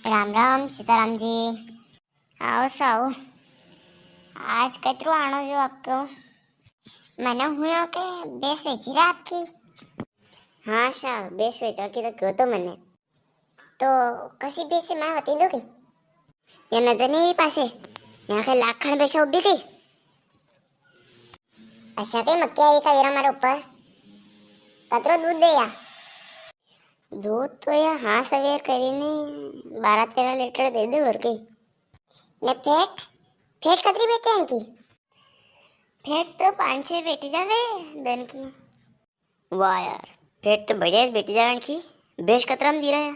राम राम सीताराम जी। आओ साओ, आज कतरू आणो जो आपको? मैंने हुआ के बेस वेची रहा आपकी? हाँ साहब, बेस वेचा की तो क्यों तो मैंने तो कसी बेस से मैं बता दोगी? ये नजर नहीं पासे यहाँ के लाखन बेसा उभी गई। अच्छा कई मक्की आई का येरा मारे ऊपर कतरो दूध दे या? दूध तो या हाँ सवेर करीने 12-13 लीटर दे दे और कई ने फेट फेट कतरी बेटे इनकी? फेट तो 5-6 बेटी जावे दिन की। वाह यार, फेट तो बढ़िया बेटी जावे इनकी। बेस कतरम दी रहा है?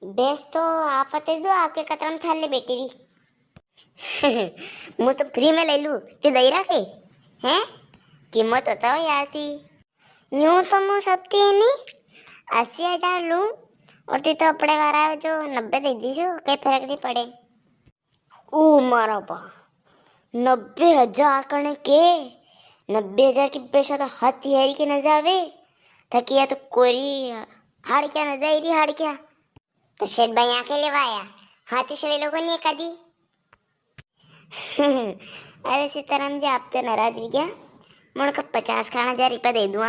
बेस तो आप बता दो आपके कतरम थाल ले बेटी दी। मुझे तो फ्री में ले लूँ ते दई रखे हैं? कीमत बताओ यार थी। यूं तो मुँह सबती है नहीं 80,000 लूँ और ती तो अपने वारा जो 90 दे दीजो कई फर्क नहीं पड़े। ओ मारा बा 90,000 करने के 90,000 की पेशा तो हाथी हेरी के न जावे थकिया तो कोरी हाड़ क्या न जाएगी हाड़ क्या तो शेठ भाई आके लेवाया हाथी से लोगों ने कदी। अरे सीताराम जी आप तो नाराज भी क्या? मन का 50,000 रुपया दे दूँ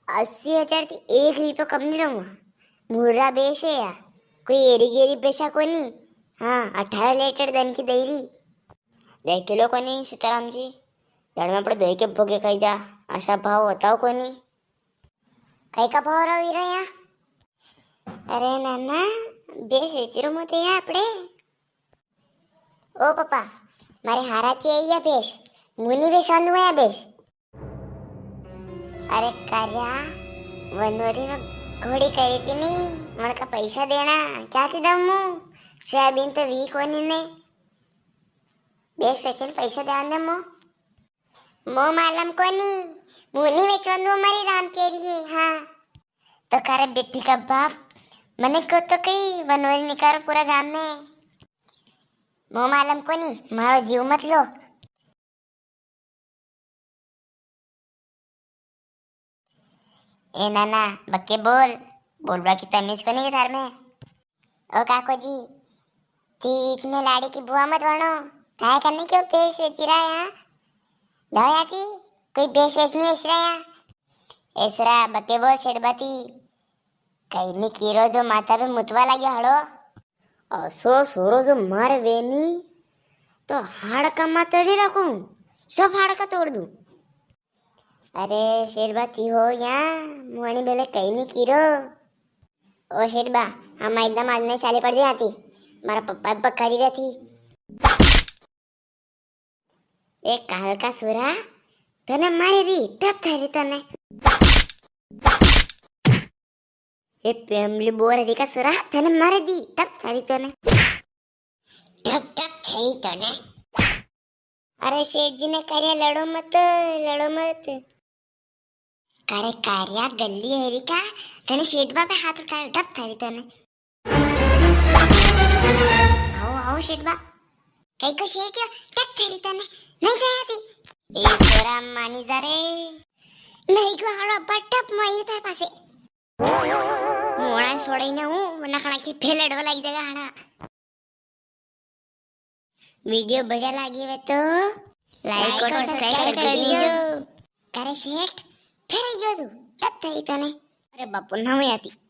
80,000 थी 1 रुपया कम नहीं रहूँगा। मुर्रा बेच है या कोई एरी गेरी बेचा को नहीं। हाँ 18 लीटर दन की देरी 2 किलो को नहीं सीताराम जी दड़ में पड़े दही के भोगे खाई जा आशा भाव बताओ को नहीं कई का भाव रही रहा? अरे नाना बेस वेचीरो मत या आपड़े। ओ पप्पा मारे हाराती आई या बेस मुनी बेस आंदू या बेस? अरे कार्या वनवरी में घोड़ी करी थी नहीं मन का पैसा देना क्या थी दमू सोयाबीन तो वीक होनी ने बेस पैसे पैसा देवान दे मो मालूम को नहीं मुनी बेचवान दो हमारी राम के लिए। हाँ तो करे बेटी का बाप मैंने को तो कही वनवरी निकालो पूरा गांव में मो मालूम को नहीं मारो जीव मत लो। ए नाना बक्के बोल बोल बड़ा की तमीज को नहीं थार में। ओ काको जी ती बीच में लाड़ी की बुआ मत बनो काय करने क्यों पेश बेच रहा है? यहाँ दया थी कोई पेश वेच नहीं बेच रहा है ऐसरा बक्के बोल छेड़बाती कहीं नहीं कीरो जो माथा पे मुतवा लगे हड़ो असो सोरो जो मार वेनी तो हाड़ का मातड़ी रखूं सब हाड़ का तोड़ दूं। अरे शेरबाती हो यहाँ मुआनी बेले कहीं नहीं कीरो। ओ शेरबा हम एकदम आज नहीं चाली पड़ जाती मारा पप्पा बकरी रहती। एक काल का सुरा तने मारी दी टप थारी तने ये फैमिली बोर है का सुरा तने मारी दी टप थारी तने टप टप थारी तने। अरे शेठ जी ने कार्या लड़ो मत करे कार्या गल्ली हेरी का तने शेठ बा पे हाथ उठाया टप थारी तने। आओ आओ शेठ बा कई को शेठ टप थारी तने नहीं गया थी ए सोरा मानी जा रे नहीं को हड़ो बटप मई तार पासे मोड़ा छोड़ई ना हूं नखड़ा की फेलड़वा लग जाएगा हड़ा। वीडियो बढ़िया लगी है तो लाइक और सब्सक्राइब कर दीजिए। करे शेठ फिर आई तू टप थारी तने। अरे बापू ना आती।